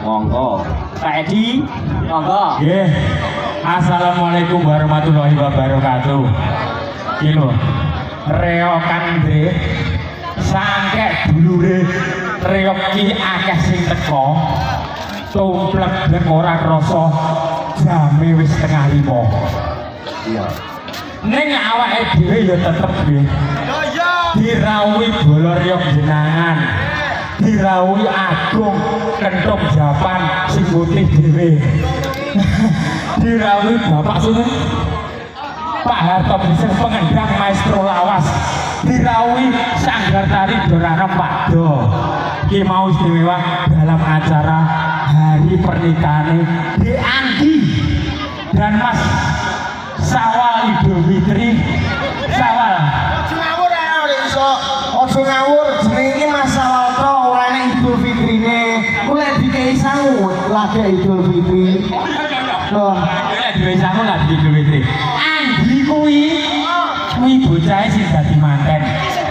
Monggo. Pak Edi, monggo. Nggih. Assalamualaikum warahmatullahi wabarakatuh. Iki lho. Reokan nggih. Sangkek dulure reok ki akeh sing teko. Tumplek blek ora krasa jame wis 4:30. Iya. Ning awake dhewe ya tetep nggih. Ya. Dirawuhi bola reok jenengan. Dirawuhi Agung kenthok japan sing putih dhewe. Dirawuhi Bapak sinten? Pak Harto Bising pengendang maestro lawas. Dirawuhi Sanggar Tari Dorana Pak Do. Ki mau istimewa dalam acara hari pernikahan Di Anggi dan Mas Sawal Idul Fitri. Sawal. Ojo ngawur ya iso. Ojo ngawur jenenge iki Mas Sawal to ora nek Idul Fitrine. Mulai dikei sangut lagi Idul Fitri. Loh, nek dhewe sangu lagi Idul Fitri. Anggi kuwi bocah sing dadi manten.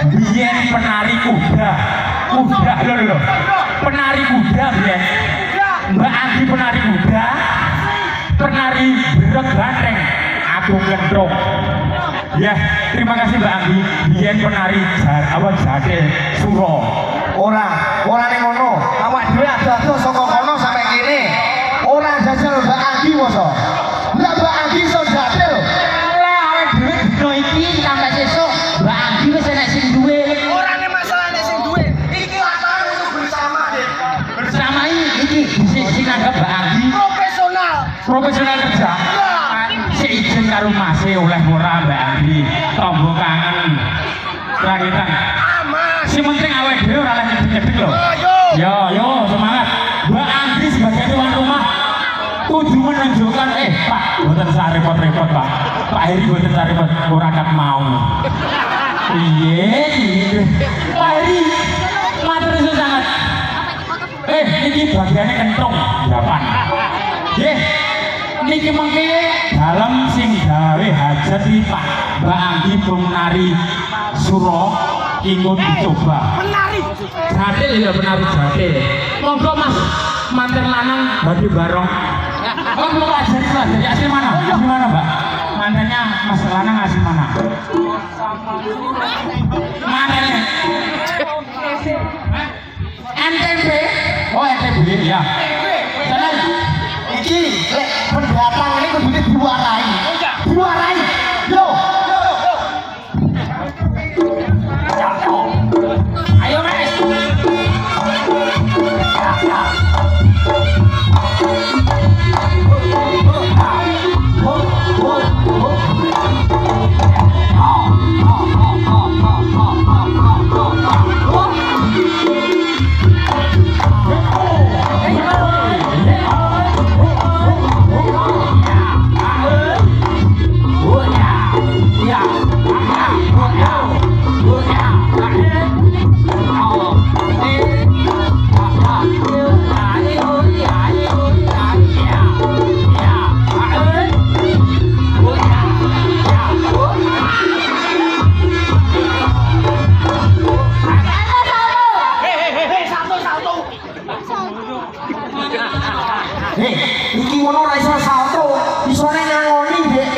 Biyen penari kuda. Kuda lho. Penari kuda biyen. Mbak Anggi penari kuda. Penari berek gandeng. Agung Kentrok. Ya, terima kasih Mbak Anggi. Biyen penari jadil Suro. ora ning ngono. Awak dhewe ado-ado saka kono sampe kene. Ora jajal Mbak Anggi mosok. Mbak Anggi iso jadil. Lah awake dhewe dino iki sampe sesuk Mbak Anggi wis enek sing duwe. Ora nek masalah nek sing duwe. Iki lapangan untuk bersama, Dik. Bersama iki sing anggap Mbak Anggi profesional kerja. Si izin karo Mase oleh ora Mbak Anggi. Tombo kangen. Langitan. Si penting awake dhewe ora leh nyedhek lho. Yo semangat. Mbak Anggi sebagai tuan rumah kudu menunjukkan Pak, mboten sak repot-repot Pak. Pak Heri mboten sak repot ora kat mau. Piye? Pak Heri matur nuwun sangat. Niki bagiannya kentung japan. Nggih. Niki mengke dalem sing gawe hajat iki Pak Mbak Anggi menari Suro ingin dicoba. Menari. Jatil ya penari jatil. Monggo Mas manten lanang bagi barong. Oh mau ajari asli mana? Asli mana Mbak? Mantannya Mas lanang asli mana? Mantannya? NTB. Oh NTB ya. Sana Iki lek pendatang ini kudune diwarai. Diwarai. Yo. Ayo Mas. Hey, Iki ngono ora iso salto, isone ngangoni, Dek.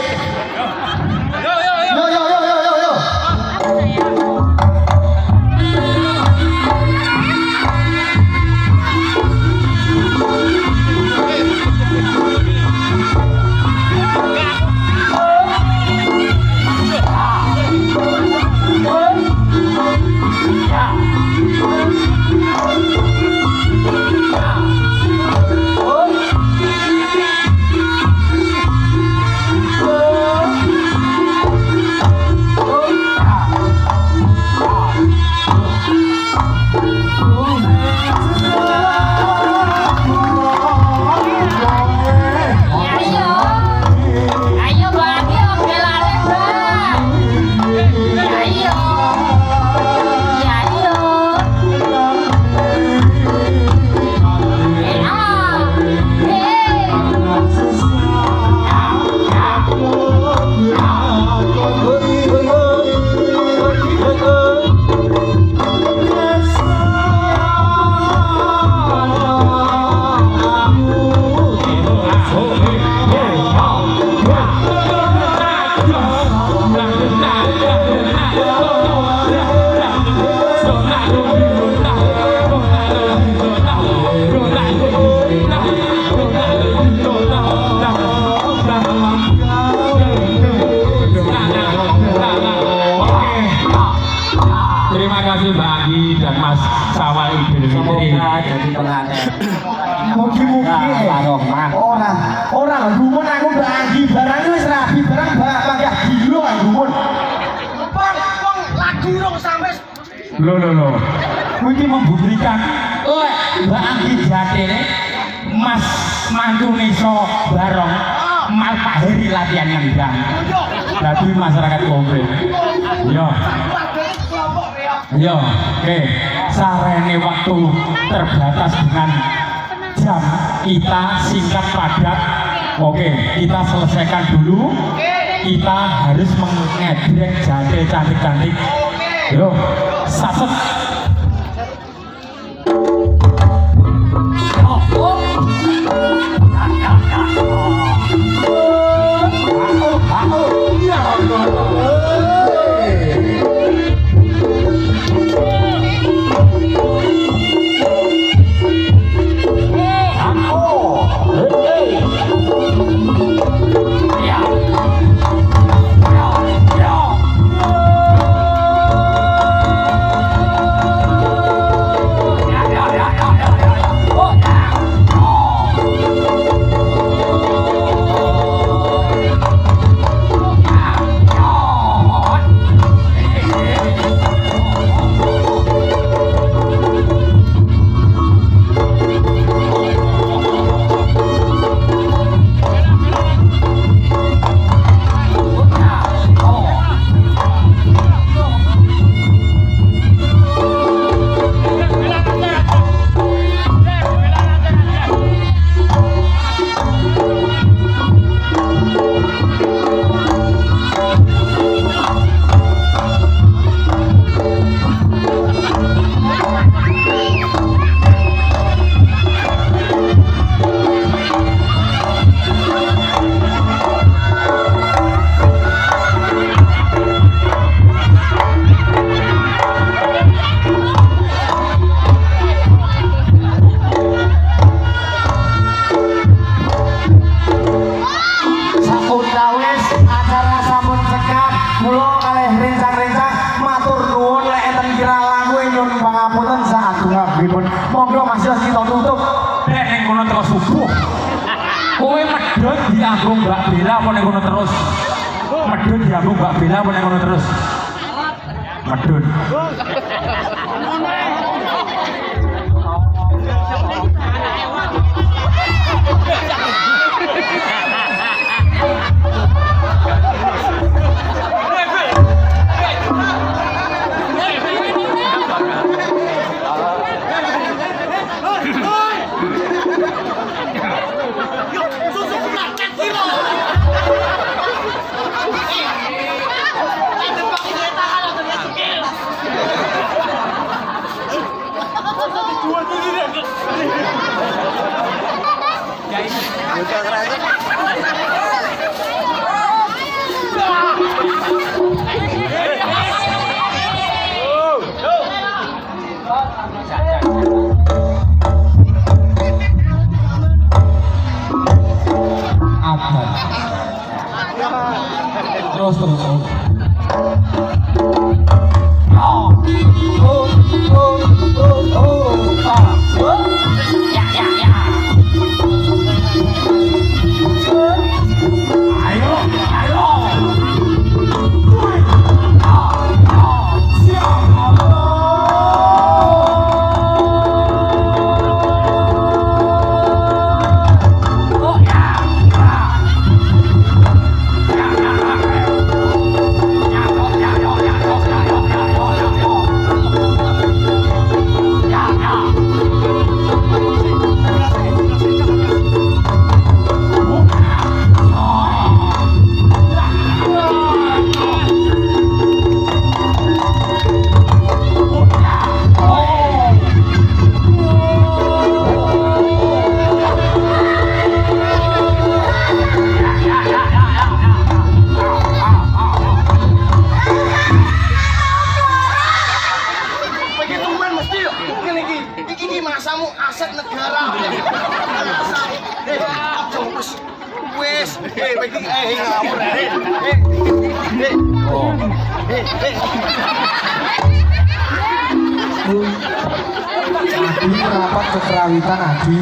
Yo. Terima kasih Mbak Anggi dan Mas Sawal Idul Fitri. Semoga jadi pengantin. Mugi-mugi Rahman. Ora gumun aku Mbak Anggi barang wis rabi barang Mbak gilo gumun. Wong lagi rong sampe Loh. Kuwi membuktikan Mbak Anggi jatene Mas Mantuneso bareng Mas Pak Heri latihan ngendang. Dadi masyarakat komplain. Yo, oke. Sarene waktu terbatas dengan jam kita singkat padat. Oke, kita selesaikan dulu. Kita harus mengedrek jade cantik-cantik. Yo, saset. Dianggung Mbak Bella apa ning kono terus? Medun dianggung Mbak Bella apa ning kono terus? Medun. Abad. Terus. Masamu aset negara. Wes, ngawur. Adi rapat kekerawitan Adi.